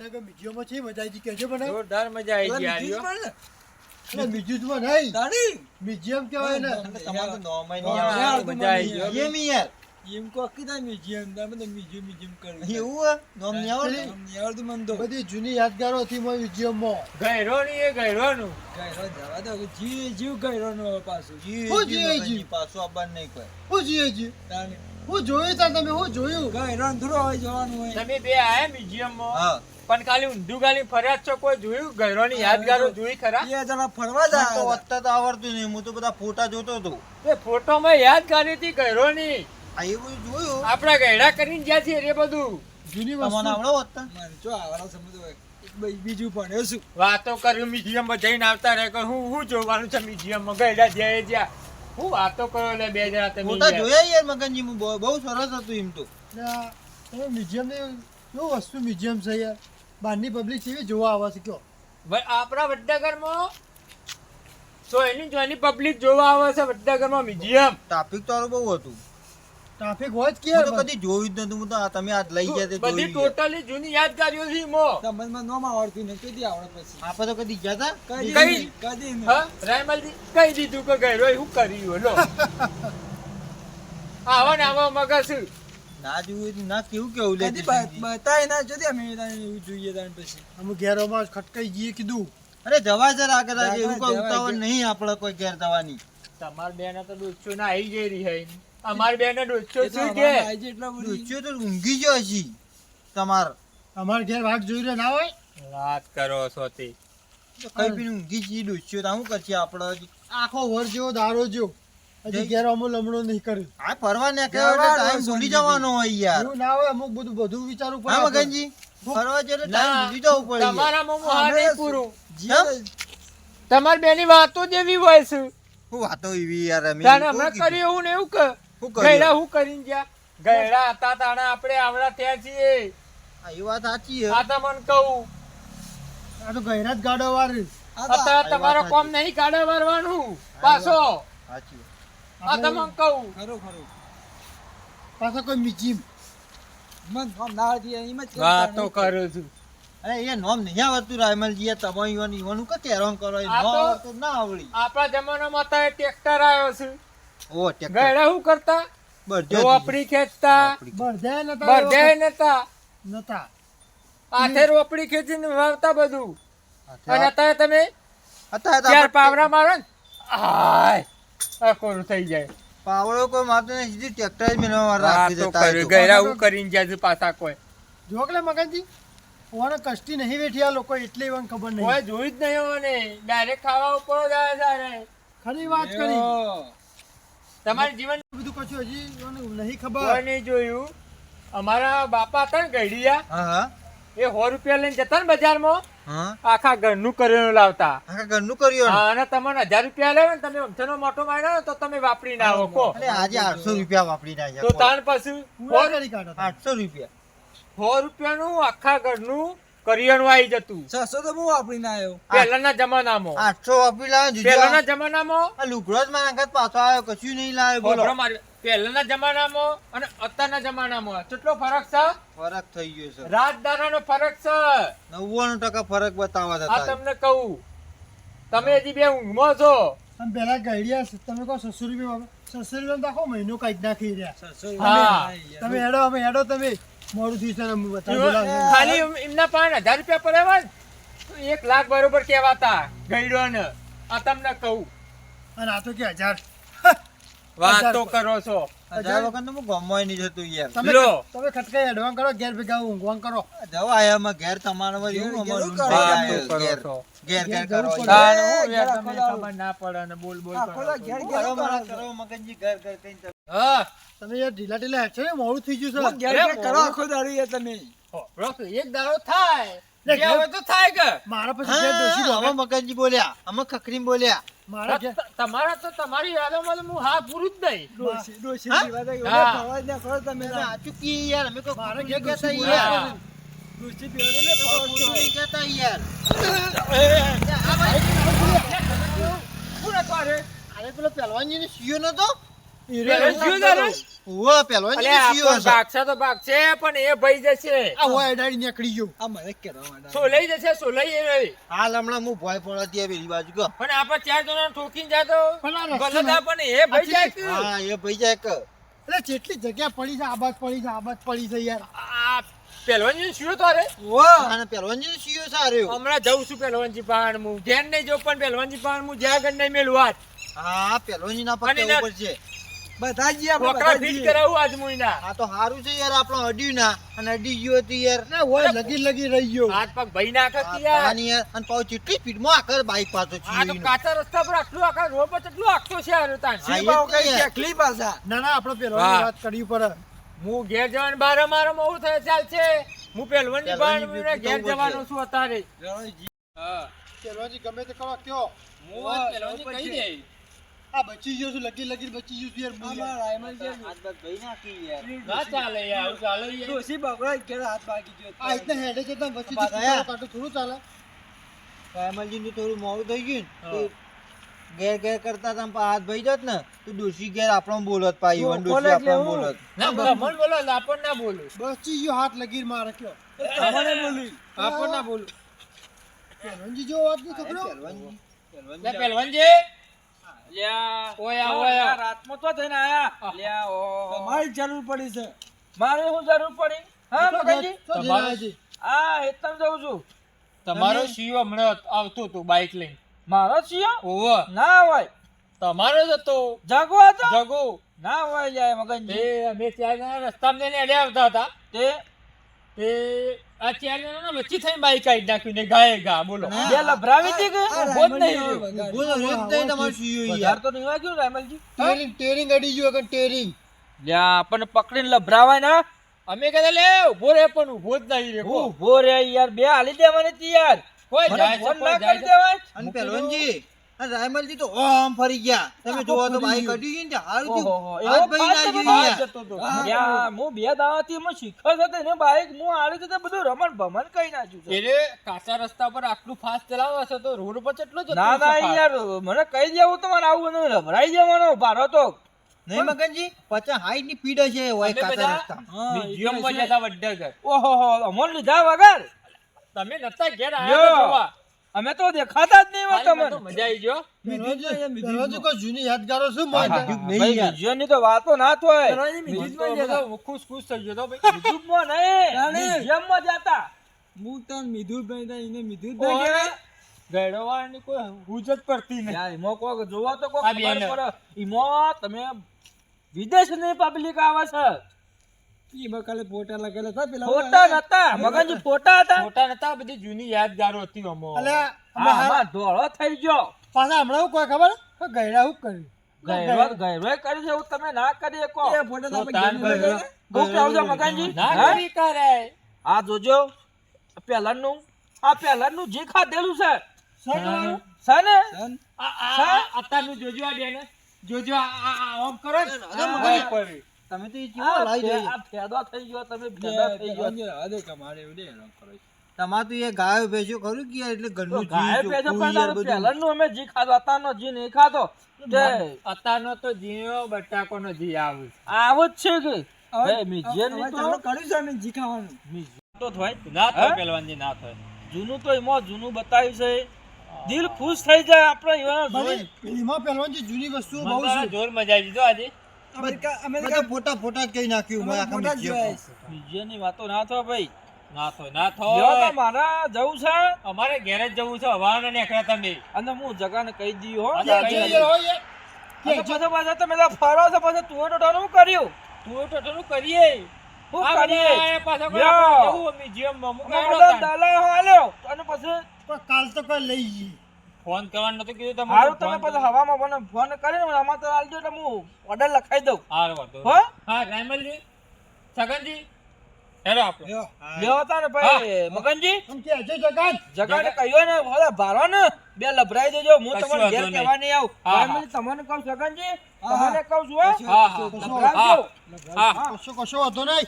વડનગર મ્યુઝિયમમાં છે મજા આવી કેજો મને જોરદાર મજા આવી ગઈ યાર એટલે મ્યુઝિયમમાં નહીં તારી મ્યુઝિયમ કહેવાય ને તમારે તો નોમાઈ યાર, નહીં આવે મજા આવી ગઈ. મ્યુઝિયમ યાર એમ કો કીધા મ્યુઝિયમ તમે તો મ્યુઝિયમ કરી એવું હે? નોમ નહીં આવડતું? અમને આવડતું મન તો બધી જૂની યાદગારો હતી મ્યુઝિયમમાં ગયરો ની એ ગયરોનું ગાયરો જવા દો કે જીવ ગાયરો નો પાછું જી, હું જી, જી, મગનજી, જી. પાછું આવવાનું નહીં કોઈ. હું જોઈએ તાને હું જોયું તા તમે હું જોયું ગાયરો ને થોડો હોય જવાનું હોય તમે બે આયા મ્યુઝિયમ માં હા. પણ ખાલી ઊંધું ગાલી ફર્યા જ છો કોઈ જોયું ગયરો ની યાદગારો જોઈ ખરા બે જણા ફરવા મને તો જાય વાંચતા તો આવડતું નહીં. હું તો બધા ફોટા જોતો હતો. એ ફોટો માં યાદગારી હતી ગયરો ની આ એ બધું જોયું. આપડા ગયડા કરીને જ્યાં છે એ બધું જૂની તમને વસ્તુ આવડે વાંચતા? મને જો આવડા સમજ હોય બીજું પણ શું વાતો કર્યું મ્યુઝિયમ માં જઈને આવતા રહે કે હું જોવાનું છે મ્યુઝિયમ માં ગયડા જાય જ્યાં હું વાતો કરો લે બે જણા તમે ફોટા યાર. જોયા યાર મગનજી, હું બહુ સરસ હતું એમ તો. તમે મ્યુઝિયમની કેવું વસ્તુ મ્યુઝિયમ છે યાર બહારની પબ્લિક કેવી જોવા આવે છે કયો આપણા વડનગર માં તો એની પબ્લિક જોવા આવે છે વડનગર માં મ્યુઝિયમ ટ્રાફિક તો બહુ હતું. ટ્રાફિક હોય જ હું તો કે કદી જોયું જ નતું. હું તો આ તમે આજ લઈ ગયા તે બધી જોઈ ગયા. ટોટલી જૂની યાદગારીઓ છે મો તમને નોમ આવડતું ને કીધી આવડે પછી આપણે તો કદી ગયા હતા? કદી કઈ? નહીં, કદી નહીં. હા રાયમલજી કહી દીધું કે ગયરો શું કર્યું લો આવા ને આવા મગજ ના જોયું હતું, ના કેવું કેવું લે કદી બતાય ના જોતી અમે તાને એવું જોઈએ તાને પછી અમે ઘેરોમાં ખટકાઈ જઈએ કીધું અરે જવા જરા આગળ આજે એવું કોઈ જવાય, ઉતાવળ જવાય. નહીં આપણે કોઈ ઘેર જવાની. તમાર બેન તો દોસ્તો ના આવી જઈ રહી હે અમાર બેન દોસ્તો એ તો શું અમારે કે આજે એટલા બધી ડૂચ્યો તો ઊંઘી ગયો હજી તમાર. અમારે ઘેર વાઘ જોઈ રહ્યો ના હોય વાત કરો છો તે કઈ પીને ઊંઘી જઈ ડૂચ્યો તો શું કરશે આપણે હજી? આખો વર જેવો દારો જેવો હજી ઘેર અમો લમણો નહીં કર્યું આ ફરવા નીકળ્યો એટલે ટાઈમ ભૂલી જવાનો હોય યાર. એવું ના હોય અમુક બધું વિચારવું પડે હા આપણે. મગનજી, ફરવા જઈને ટાઈમ ના, ભૂલી જવું પડે યાર. તમારા મોમો હા નહીં પૂરું હમ? તમાર બેની વાતો જ એવી હોય છે શું વાતો એવી યાર અમે તાને શું હમણાં કીધું? કર્યું એવું ને એવું કે શું કર્યું? ગયડા હું કરીને ગયા ગયડા હતા તાણે આપણે આવડા થયા છીએ હા, એ વાત સાચી હે. આ તમને કહું આ તો ગહેરા જ ગાડો વાર અત્યારે તમારો કોમ નહીં કાઢે વારવાનું પાછો સાચી વાત. આ તમને કહું ખરું ખરું પાછા કોઈ મ્યુઝિયમ મન નોમ ના આવડતી એમ જ કરતા વાતો નહીં. કરું છું અરે એ નોમ નહીં આવડતું રાયમલજી, એ તમે ઈવાનું કે હેરાન કરો એ આ નોમ તો- આવડતું ના આવડી. આપણા જમાનામાં તો ટ્રેક્ટર આવ્યો છે ઓ ટેક્ટર ગયડા શું કરતા બધે જ રોપડી ખેંચતા બળદે નતા બધે નતા નતા હાથે રોપડી ખેંચીને વાવતા બધું અને અત્યારે તમે અત્યારે તો ચાર આપણે પાવડા મારો ને હાય આ કોરું થઈ જાય પાવડો કોઈ મારતો નહીં, સીધી ટ્રેક્ટર જ મેળવવા રાખી વાતો દેતા કર્યું હોય તો. ગયડા હું કરીને જાય છે પાછા કોઈ જોકલે મગનજી ઓને કષ્ટી નહીં વેઠી આ લોકો એટલે ઈવન ખબર કોઈ નહીં જોયું જ નહીં મને ડાયરેક્ટ ખાવા ઉપર જ આવે સારે ખરી વાત કરી ઓ, તમારું જીવન બધું કશું હજી ઈવન નહીં કોઈ ખબર નહીં જોયું અમારા બાપા હતા ને ગઈડિયા હા હા એ 100 રૂપિયા લઈને જતા ને બજારમાં હા આખા ઘરનું કરેલું લાવતા આખા ઘરનું કર્યું ને. હા, અને તમને 1000 રૂપિયા લેવે ને તમે અમથાનો મોટો માર્યો ને તો તમે વાપરી ના આવો કો અરે આજે 800 રૂપિયા વાપરી તો નાખ્યા. તાણ પછી પૂરા કરી કાઢો 800 રૂપિયા 100 રૂપિયાનું આખા ઘરનું કરિયાણું આવી જતું 600 તો હું વાપરીને આવ્યો પહેલાના જમાનામાં 800 વાપરી લાવ્યો ને પહેલાના જીજુ. જમાનામાં આ લુગડો જ મારા આગળ પાછો આવ્યો, કશું નહીં લાવ્યો. બોલો બોલો મારી પહેલાના જમાનામાં અને અત્યારના જમાનામાં કેટલો ફરક છે ફરક થઈ ગયો છે. રાત દાડાનો ફરક છે 99% ફરક બતાવવા આ જતા. તમને કહું તમે હજી બે ઊંઘમાં છો તમે પેલા ગઈડિયા તમે કહો 600 રૂપિયા વાપરો 600 રૂપિયા દાખો મહિનો કઈક નાખી રહ્યા 600 હા. તમે હેડો અમે હેડો તમે મોડું થયું છે ને અમે બતાવી બોલાવીએ. ખાલી એમના પાસે 1000 રૂપિયા પડ્યા હોય ને તો 1 લાખ બરોબર કહેવાતા ગઈડો ને આ તમને કહું અને આ તો કે 1000 વાતો કરો છો 1000 વખત તો હું ગામમાં નહીં જતું યાર. તમે લો. તમે ખટકાઈ હેડવાન કરો ઘેર ભેગા ઊંઘવાન કરો જવા આયા અમે ઘેર તમારા વળી એવું અમારું ઘેર ઘેર કરો ઘેર છો. ઘેર ઘેર કરો જવું પડે. તાણ હું ઘેર યાર આખો તમને દાડો. ખબર ના પડે ને બોલ બોલ આખો કરો દાડો ઘેર છો. ઘેર કરો મારા કરો મગનજી ઘર ઘર કઈ તમે. હા તમે યાર ઢીલા ઢીલા હેડશો ને મોડું થઈ ગયું હું છે ઘેર ઘેર કરો આખો દાડો યાર તમે બરોબર, એક દાડો થાય લે, જે હોય તો થાય કે મારા પછી ઘેર ડોશી હા, દો. અમે મગનજી બોલ્યા, અમે ખખરીમ બોલ્યા. મારા ઘેર તમારા તો તમારી યાદોમાં તો હું હા પૂરું જ નહીં ડોશી ડોશી હા? જેવા તો હા. ઓલે ફરવા જ ના કરો તમે તમે આ ચૂકી યાર, અમે કોઈ મારા ખોટું ઘેર નહીં ડોશી કહેતા બોલ્યા. યાર. ડોશી બેવાનો ને અમે કોઈ ખોટું નહીં કહેતા યાર. પૂરા કરે અરે પેલો પહેલવાનજીને સીયો નતો? ઈ પેલો રે, જીવ દાડો. ઓવા પહેલવાન અલ્યા શિયો આપણો ભાગશે તો ભાગશે પણ એ ભાઈ જશે આ હોય અડાડી નીકળી ગયો આ મને કહેવા માંડ્યા. સોલઈ જશે સોલઈ એ રહી. હાલ હમણાં હું ભોય પડતી આ પેલી બાજુ ગયો પણ આપણે 4 જણા ઠોકીને જાતો પણ આ ભલે રસ્તો થા, પણ એ ભાઈ જાય કે. હા એ ભાઈ જાય કે એટલે જેટલી જગ્યા પડી છે આબાદ પડી છે આબાદ પડી છે યાર આ પહેલવાનજી શું તારે અને પહેલવાન શિયો સાર્યો હમણાં જઉં છું પહેલવાનજી પાણ હું ઘેર નહીં જો પણ પહેલવાનજી પાણ હું જ્યાં ગણ નહીં મેલું હાથ હા પહેલવાન ના અને પકડવું ના- પડશે બધા જઈએ આપણે, કોકરા બધા ફીટ જઈએ. કરાવું આજ મુઈના આ તો સારું છે યાર આપણો અડ્યું ના અને અડી ગયો તો યાર ના હોય લગી રહી ગયો હાથ પગ ભાઈ નાખે કે યાર. આની યાર અને પાછું કેટલી સ્પીડમાં આકર બાઈક પાછો આ તો કાચા રસ્તા પર આટલું આખા રોડ પર કેટલું આખતો છે આ તાન. હા, એ ભાવ જ કઈ યાર. ચકલી પાછા. ના ના આપણે પેલો વાહ. વાત કરવી પડે હું ઘેર જવાનું બાર મારો મોડું થાય ચાલશે હું પહેલવાનજી પાણ પહેલવાનજી ઘેર પીતો જવાનો છું અત્યારે. રણજી. હા પેલોજી ગમે તે કરો કયો હું વાત પહેલવાનજી કહી દે. આ બચી ગયો છું લગી બચી ગયું છું યાર હું આમાં યાર. રાયમલ છે. હાથ બાદ ભાઈ નાખી યાર ના ચાલે યાર આવું ચાલે યાર. ડોશી બગડા ઘેર હાથ ભાગી ગયો. આ રીતના હેડે જતા બચી બાદ ગયું આયા. કાંટો થોડું ચાલે રાયમલજી નું થોડું મોડું થઈ ગયું ને તો ઘેર ઘેર કરતા તમે હાથ ભાઈ જાત ને તો ડોશી ઘેર આપણો બોલત પાઈ વન ડોશી બોલે એટલે આપણો હું. બોલત ના બ્રાહ્મણ બોલો લાપણ ના બોલો. બચી ગયો હાથ લગીર મારે કયો તમને બોલી. આપણ ના બોલો. પેલોજી જો વાત નહીં ખબર પહેલવાનજી લે પહેલવાનજી લ્યા ઓય આ ઓય આ. રાતમાં તો થઈને આયા લ્યા ઓ તમારી જરૂર પડી છે. મારે શું જરૂર પડી હા મગનજી તમારે- આ હેતમ જઉં છું તમારો શિવ હમણાં આવતો હતો બાઇક લઈને. મારો છીએ ઓવો ના હોય તમારો જ હતો જાગો હતો જગો. ના હોય જાય મગનજી તે અમે 4 જણા રસ્તામાં જઈને અડ્યા આવતા હતા તે તે આ 4 જણાના વચ્ચે થઈને બાઇક કાઢી નાખ્યું ને ગાયે ગા બોલો. ના. બે લભરાવી હતી કે આ ઉભો જ નહીં રાયમલ રહ્યો. જેવો બોલો રોજ નહીં તમારું શિયો વધારે યાર તો નહીં વાગ્યું રાયમલજી ટેરિંગ અડી ગયો કે ટેરિંગ લ્યા આપણને પકડીને લભરાવાય ના અમે કહેતા લે ઉભો રે પણ ઉભો જ નહીં રે. હું ઉભો રે યાર બે હાલી દે મને યાર કોઈ મને જાય છે, ફોન કોઈ ના જાય કરી છે. દેવાય અને પહેલવાનજી અને રાયમલજી તો આમ ફરી ગયા તમે જોવો તો બાઈક અડી ગઈ ને હારું થયું. ઓહો, એવો હાથ ભાઈ ફાસ્ટ ના બધો ગયું યાર. જતો હતો. યા હું બે દાવાથી હું શીખર હતો ને બાઈક હું આલી તો બધું રમણ ભમણ કઈ નાખ્યું છે. એને કાચા રસ્તા પર આટલું ફાસ્ટ ચલાવો હશે તો રોડ પર કેટલો જતો ના ના હશે fast? યાર મને કહી દેવું તમારે આવું નહીં લભરાઈ જવાનો ભારો તો નહીં મગનજી 50 હાઈટ ની પીડ છે હોય અમે કાચા બધા રસ્તા મ્યુઝિયમમાં જતા વડનગર. ઓહો અમોન લીધા વગર તમે નતા ઘેર લ્યો. આયા તો જોવા. અમે તો દેખાતા જ નહીં હોય ખાલી મને તો તમને મજા આવી ગયો. પેલોજી કોઈ જૂની યાદગારો શું હા, મને હા. નહીં ભાઈ યાર. મ્યુઝિયમની તો વાતો ના થાય રણજી તો મ્યુઝિયમમાં જતા. બધો ખુશ ખુશ થઈ ગયો તો ભાઈ. યુટ્યુબમાં નહીં રાણી. મ્યુઝિયમમાં જતા હું તને મિધુભાઈ ને એને મિધુજ ઓય, ના કહેવાય. ગળવાળાની કોઈ હુજ જ પડતી નહીં. યાર ઈમો કોક જોવો તો કોક આ ખબર બેન. પડે ઈમો તમે વિદેશની પબ્લિક આવે છે એમાં ખાલી ફોટા લગેલા હતા પેલા ફોટા નતા મગનજી ફોટા હતા મોટા નતા બધી જૂની યાદગારો હતી અમો. અલ્યા હા આમાં ધોળો થઈ ગયો પાછા હમણાં હું કોઈ ખબર કે ગયડા હું કર્યું ગયરો કરી છે એવું તમે ના કરી શકો એ ફોટા તો આપણે તાન ઘેર ગયો. લગેલા. બહુ કેવું છે મગનજી ના હા? કરી કરે. આ જોજો આ પહેલાનું જી ખાધેલું છે છે ને સન, અત્યારનું જોજો આ બેને. જોજો આ આમ કરો ને. અરે મગજ. હા, પડી. તમે તો એ આ કેવો લાવી દઈએ આ ફેદો થઈ ગયો તમે બે ફેદા થઈ ગયો રણજી રહેવા દે કમાડે એવું નહીં હેરાન કરો. તમારે તો એ ગાયો ભેંસો ખરું કે યાર એટલે તો ઘરનું ગાય જીવ પેજો ચોખ્ખું પણ યાર તારું બધું. પહેલાનું અમે જી ખાધો અત્યારનો જી નહીં ખાધો તે અત્યારનો તો જીવો બટાકોનો જી આવે. આવું જ છે કે હવે- હે, મ્યુઝિયમ ની હવે તો ચાલુ કર્યું છે ને જી ખાવાનું. મ્યુઝિયમ તો થાય ના થાય હે? પહેલવાનજી, ના થાય. જૂનું તો એમાં જૂનું બતાવ્યું છે દિલ ખુશ થઈ જાય આપણે એવા જોઈ એમાં પેલોજી જૂની વસ્તુઓ મને બહુ તો છે જોર મજા આવી દીધો આજે. બધા ફોટા ફોટા જ કઈ નાખ્યું મેં આખા ફોટા જ museum માં. જોયા છે. મ્યુઝિયમ ની વાતો ના થાય ભાઈ ના થાય, ના લ્યો તો થાય. મારા જવું છે અમારે ઘેર જ જવું છે. હવાના નીકળ્યા તમે. અને હું જગાને કહી દીધું હો હા, અને કહી જઈએ હોય યાર. પછી પાછા તમે તો ફરો છો પછી તું ટોટાનું કર્યું તું ટોટલું કરીએ. શું આ કરીએ બધા પાછા કોઈ લ્યો. આપણે જવું મ્યુઝિયમમાં. હું અમે ગયેલો બધા તાન. દલાલ હાલ્યો અને પછી પણ કાલ તો કોઈ લઈ જઈએ ફોન કરવાનું નતું કીધું તમે. હારું તમે પછી હવામાં મને ફોન કરીને આમાં તો આલજો એટલે હું ઓર્ડર લખાઈ દઉં હારું વાંધો નહીં. હો હા રાયમલજી, છગનજી, હેલો આપણે. લ્યો. લ્યો તા ને ભાઈ મગનજી આમ કે અજય જગાત જગાને કહ્યો ને ભલે ભારો ને બે લભરાઈ દેજો હું કશું તમને ઘેર વાંધો કહેવા નહીં આવું હા, હા. ભાઈ તમને કહું સગનજી તમને કહું છું હો હા, હા. લભરાવજો હા. કશો કશો હતો નહીં